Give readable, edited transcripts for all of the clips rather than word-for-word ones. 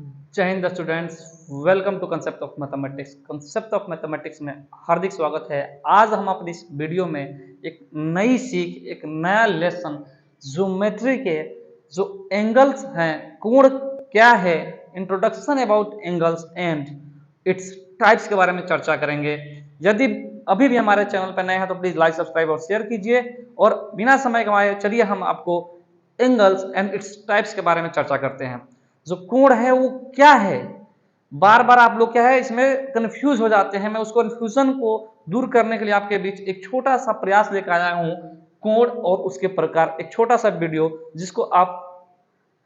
जय हिंद students, welcome to concept of mathematics. Concept of mathematics में हार्दिक स्वागत है। आज हम अपनी इस वीडियो में एक नई सीख, एक नया लेसन ज्योमेट्री के जो एंगल्स हैं, कोण क्या है, introduction about angles and its types के बारे में चर्चा करेंगे। यदि अभी भी हमारे चैनल पर नए हैं तो प्लीज लाइक, सब्सक्राइब और शेयर कीजिए। और बिना समय गंवाए चलिए हम आपको एंगल्स एंड इट्स टाइप्स के बारे में चर्चा करते हैं। जो कोण है वो क्या है, बार बार आप लोग क्या है इसमें कंफ्यूज हो जाते हैं। मैं उस कंफ्यूजन को दूर करने के लिए आपके बीच एक छोटा सा प्रयास लेकर आया हूं, कोण और उसके प्रकार, एक छोटा सा वीडियो जिसको आप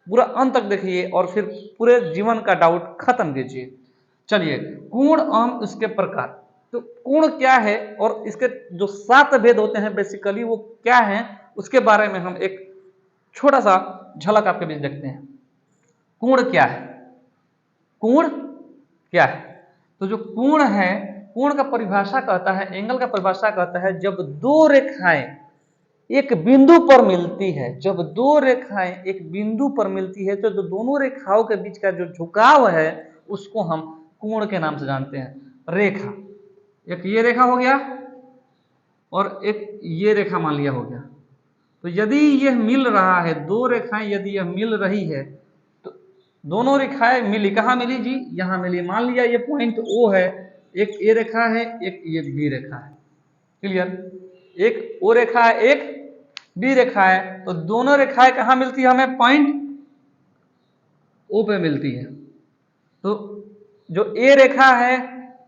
पूरा अंत तक देखिए और फिर पूरे जीवन का डाउट खत्म कीजिए। चलिए, कोण और उसके प्रकार। तो कोण क्या है और इसके जो 7 भेद होते हैं बेसिकली वो क्या है, उसके बारे में हम एक छोटा सा झलक आपके बीच देखते हैं। कोण क्या है, कोण क्या है? तो जो कोण है, कोण का परिभाषा कहता है, एंगल का परिभाषा कहता है जब दो रेखाएं एक बिंदु पर मिलती है। जब दो रेखाएं एक बिंदु पर मिलती है तो जो दोनों रेखाओं के बीच का जो झुकाव है उसको हम कोण के नाम से जानते हैं। रेखा, एक ये रेखा हो गया और एक ये रेखा मान लिया हो गया। तो यदि यह मिल रहा है, दो रेखाएं यदि यह मिल रही है, तो दोनों रेखाएं मिली, कहाँ मिली जी? यहां मिली। मान लिया ये पॉइंट ओ है, एक ए रेखा है, एक ये बी रेखा है। क्लियर? एक ओ रेखा है, एक बी रेखा है, तो दोनों रेखाएं कहाँ मिलती है? हमें पॉइंट ओ पे मिलती है। तो जो ए रेखा है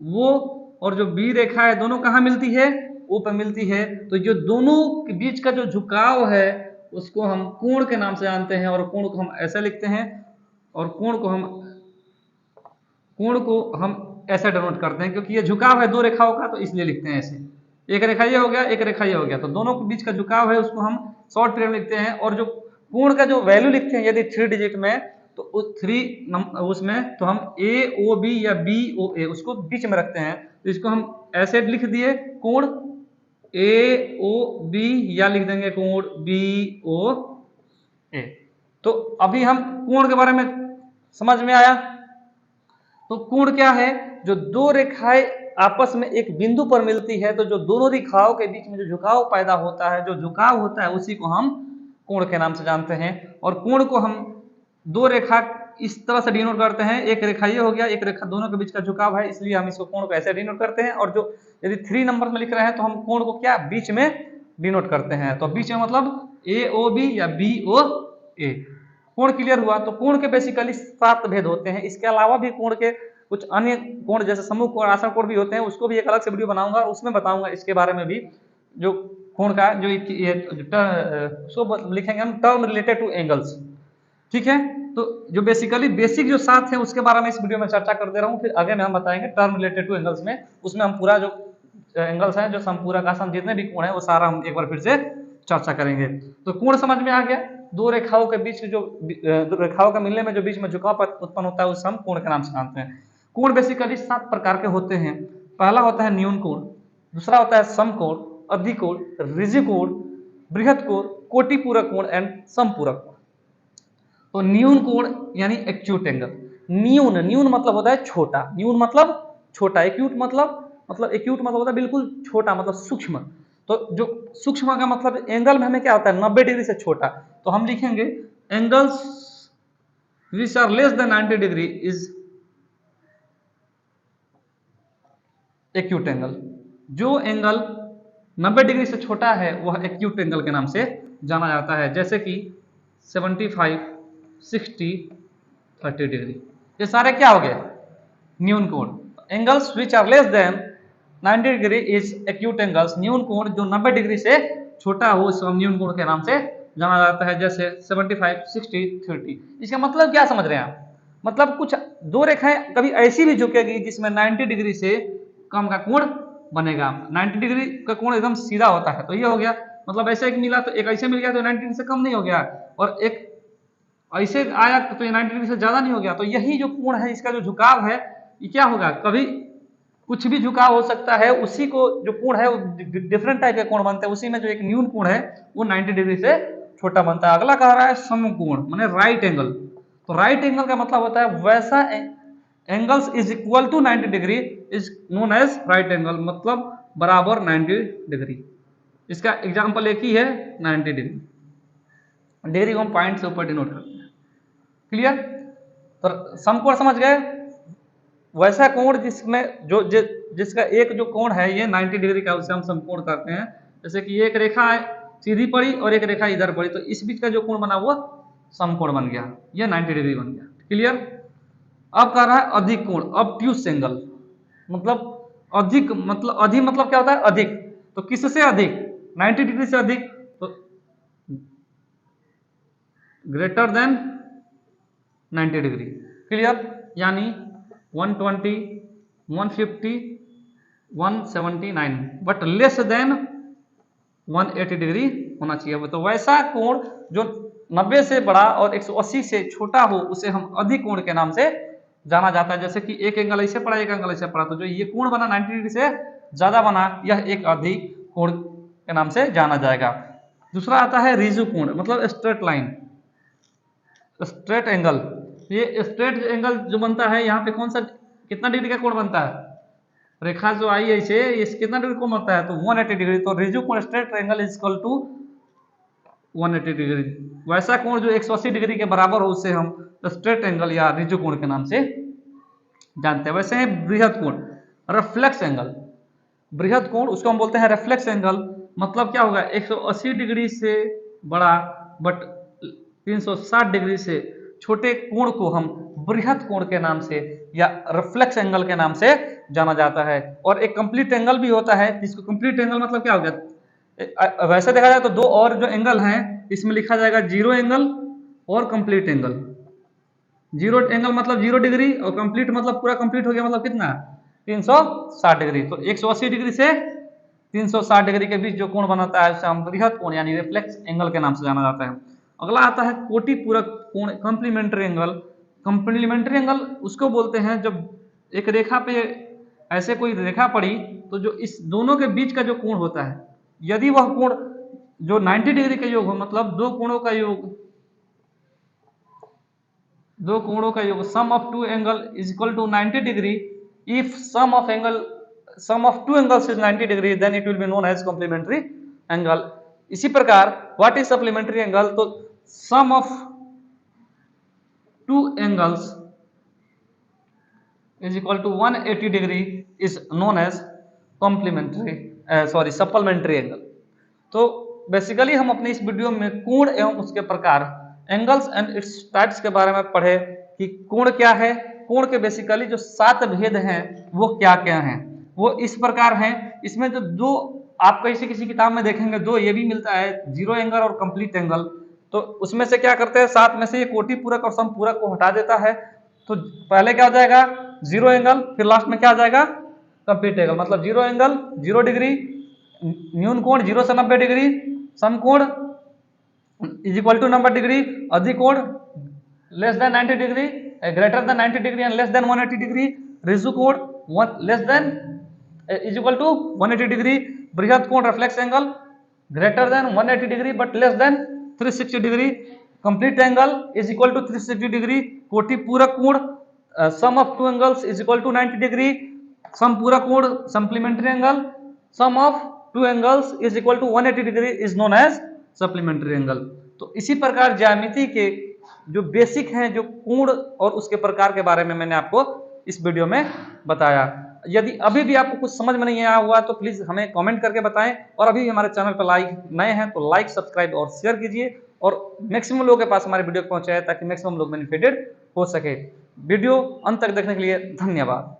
वो और जो बी रेखा है दोनों कहाँ मिलती है? ओ पे मिलती है। तो जो दोनों के बीच का जो झुकाव है उसको हम कोण के नाम से जानते हैं। और कोण को हम ऐसे लिखते हैं, और कोण को हम ऐसे डिनोट करते हैं, क्योंकि ये झुकाव है दो रेखाओं का तो इसलिए लिखते हैं ऐसे। एक रेखा ये हो गया, एक रेखा ये हो गया, तो दोनों के बीच का झुकाव है उसको हम शॉर्ट पीरियड लिखते हैं। और जो कोण का जो वैल्यू लिखते हैं यदि 3 डिजिट में, तो उस 3 उसमें तो हम ए ओ बी या बी ओ ए उसको बीच में रखते हैं। तो इसको हम ऐसे लिख दिए, कोण ए ओ बी, या लिख देंगे कोण बी ओ ए। तो अभी हम कोण के बारे में समझ में आया। तो कोण क्या है? जो दो रेखाएं आपस में एक बिंदु पर मिलती है तो जो दोनों रेखाओं के बीच में जो झुकाव पैदा होता है, जो झुकाव होता है उसी को हम कोण के नाम से जानते हैं। और कोण को हम दो रेखा इस तरह से डिनोट करते हैं, एक रेखा ये हो गया, एक रेखा दोनों के बीच का झुकाव है, इसलिए हम इसको कोण को ऐसे डिनोट करते हैं। और जो यदि 3 नंबर में लिख रहे हैं तो हम कोण को क्या बीच में डिनोट करते हैं। तो बीच में मतलब ए ओ बी या बी ओ ए। कोण क्लियर हुआ? तो कोण के बेसिकली 7 भेद होते हैं। इसके अलावा भी कोण के कुछ अन्य कोण जैसे समूह कोण, आसन कोण भी होते हैं, उसको भी एक अलग से वीडियो बनाऊंगा और उसमें बताऊंगा इसके बारे में भी। जो कोण का जो उसको लिखेंगे हम टर्म रिलेटेड टू एंगल्स। ठीक है? तो जो बेसिकली बेसिक जो 7 है उसके बारे में इस वीडियो में चर्चा कर दे रहा हूँ, फिर आगे में हम बताएंगे टर्म रिलेटेड टू एंगल्स में। उसमें हम पूरा जो एंगल्स हैं, जो संपूरक आसन जितने भी कोण है वो सारा हम एक बार फिर से चर्चा करेंगे। तो कोण समझ में आ गया। दो रेखाओं के बीच जो रेखाओं का मिलने में जो बीच में झुकाव उत्पन्न होता है उसे हम कोण के नाम से जानते हैं। कोण बेसिकली 7 प्रकार के होते हैं। पहला होता है न्यून कोण, दूसरा होता है समकोण, अधिकोण, ऋजुकोण, बृहत कोण, कोटिपूरक कोण एंड समपूरक कोण। तो न्यून कोण यानी एक्यूट एंगल। न्यून, न्यून मतलब होता है छोटा, न्यून मतलब छोटा, एक्यूट मतलब एक्यूट मतलब होता है बिल्कुल छोटा, मतलब सूक्ष्म। तो जो सूक्ष्म का मतलब एंगल में हमें क्या होता है? 90 डिग्री से छोटा। तो हम लिखेंगे angles which are less than 90 degree is acute angle. जो एंगल 90 डिग्री से छोटा है वह एक्यूट एंगल के नाम से जाना जाता है, जैसे कि 75, 60, 30 डिग्री। ये सारे क्या हो गए? न्यून कोण। Angles which are less than 90 degree is acute angles. न्यून कोण जो 90 डिग्री से छोटा हो उसको हम न्यून कोण के नाम से जाना जाता है, जैसे 75, 60, 30। इसका मतलब क्या समझ रहे हैं आप? मतलब कुछ दो रेखाएं कभी ऐसी भी झुकेगी जिसमें 90 डिग्री से कम का कोण बनेगा। 90 डिग्री का कोण एकदम सीधा होता है, तो ये हो गया। मतलब ऐसे एक मिला तो एक ऐसे मिल गया तो 90 डिग्री से कम नहीं हो गया, और एक ऐसे आया तो ये 90 डिग्री से ज्यादा नहीं हो गया। तो यही जो कोण है, इसका जो झुकाव है ये क्या होगा? कभी कुछ भी झुकाव हो सकता है, उसी को जो कोण है वो डिफरेंट टाइप के कोण बनते हैं। उसी में जो एक न्यून कोण है वो 90 डिग्री से छोटा बनता है। अगला कह रहा है समकोण, माने राइट एंगल। तो राइट एंगल का मतलब होता है वैसा angles is equal to 90 degree is known as right angle, मतलब बराबर 90 डिग्री। इसका एग्जांपल एक ही है 90 डिग्री। डिग्री को हम पॉइंट से ऊपर डिनोट करते हैं। क्लियर? तो समकोण समझ गए? वैसा कोण जिसमें जिसका एक जो कोण है ये 90 डिग्री का, उसे हम समकोण करते हैं। जैसे कि एक रेखा सीधी पड़ी और एक रेखा इधर पड़ी, तो इस बीच का जो कोण बना वो समकोण बन गया, ये 90 डिग्री बन गया। क्लियर? अब कर रहा है अधिक कोण, ऑब्ट्यूस एंगल, मतलब अधिक मतलब अधिक मतलब क्या होता है? अधिक। तो किससे अधिक? 90 डिग्री से अधिक, तो ग्रेटर देन 90 डिग्री। क्लियर? यानी 120, 150, 179, बट लेस देन 180 डिग्री होना चाहिए। तो वैसा कोण जो 90 से बड़ा और 180 से छोटा हो उसे हम अधिक कोण के नाम से जाना जाता है। जैसे कि एक एंगल ऐसे पड़ा, एक एंगल ऐसे पड़ा, तो जो ये कोण बना 90 डिग्री से ज्यादा बना, यह एक अधिक कोण के नाम से जाना जाएगा। दूसरा आता है रिजु कोण, मतलब स्ट्रेट लाइन, स्ट्रेट एंगल। ये स्ट्रेट एंगल जो बनता है यहाँ पे कौन सा कितना डिग्री का कोण बनता है? रेखा जो आई ऐसे इस कितना डिग्री कोण बनता है? तो 180 डिग्री। तो रिजु कोण straight angle is equal to 180 degree. वैसा कोण जो 180 डिग्री के बराबर हो उसे हम स्ट्रेट एंगल या रिजु कोण के नाम से जानते हैं। वैसे है बृहद कोण, रिफ्लेक्स एंगल। बृहद कोण उसको हम बोलते हैं रिफ्लेक्स एंगल। मतलब क्या होगा? 180 डिग्री से बड़ा बट 360 डिग्री से छोटे कोण को हम बृहद कोण के नाम से या रिफ्लेक्स एंगल के नाम से जाना जाता है। और एक कंप्लीट एंगल भी होता है, जिसको कंप्लीट एंगल मतलब क्या हो गया? वैसे देखा जाए तो दो और जो एंगल हैं इसमें लिखा जाएगा जीरो एंगल और कंप्लीट एंगल। जीरो एंगल मतलब 0 डिग्री और कंप्लीट मतलब पूरा कंप्लीट हो गया, मतलब कितना? 360 डिग्री। तो 180 डिग्री से 360 डिग्री के बीच जो कोण बनाता है उसे हम बृहद कोण यानी रिफ्लेक्स एंगल के नाम से जाना जाता है। अगला आता है कोटि पूरक कोण, कॉम्प्लीमेंट्री एंगल। कॉम्प्लीमेंट्री एंगल उसको बोलते हैं जब एक रेखा पे ऐसे कोई रेखा पड़ी तो जो इस दोनों के बीच का जो कोण होता है, यदि वह कोण जो 90 डिग्री का योग हो, मतलब दो कोणों का योग sum of two angle is equal to 90 degree. If sum of two angles is 90 degree then it will be known as complementary angle. इसी प्रकार व्हाट इज सप्लीमेंट्री एंगल? तो sum of two angles is equal to 180 degree is known as supplementary angle. तो basically हम अपने इस video में कोण एवं उसके प्रकार, एंगल्स एंड इट्स टाइप्स के बारे में पढ़े कि कोण क्या है, कोण के बेसिकली जो 7 भेद हैं वो क्या क्या हैं। वो इस प्रकार हैं। इसमें जो दो आप किसी किताब में देखेंगे, दो ये भी मिलता है, जीरो एंगल और कंप्लीट एंगल। तो उसमें से क्या करते हैं, 7 में से ये कोटि पूरक और सम पूरक को हटा देता है। तो पहले क्या हो जाएगा? जीरो एंगल, फिर लास्ट में क्या आ जाएगा? Complete angle. मतलब जीरो एंगल 0 डिग्री, न्यून कोण 0 से 90 डिग्री, समकोण इज इक्वल टू 90 डिग्री, अधिक कोण less than 90 degree, greater than 90 degree and less than 180 degree, रिजु कोण less than is equal to 180 degree, बृहद कोण reflex angle greater than 180 degree but less than 360 degree, complete angle is equal to 360 degree, कोटि पूरक कोण sum of two angles is equal to 90 degree, सम पूरक कोण supplementary angle, sum of two angles is equal to 180 degree is known as supplementary angle. तो इसी प्रकार ज्यामिति के जो बेसिक हैं, जो कोण और उसके प्रकार के बारे में मैंने आपको इस वीडियो में बताया। यदि अभी भी आपको कुछ समझ में नहीं आया हुआ तो प्लीज हमें कमेंट करके बताएं, और अभी हमारे चैनल पर नए हैं तो लाइक, सब्सक्राइब और शेयर कीजिए, और मैक्सिमम लोगों के पास हमारे वीडियो पहुंचाए ताकि मैक्सिमम लोग बेनिफिटेड हो सके। वीडियो अंत तक देखने के लिए धन्यवाद।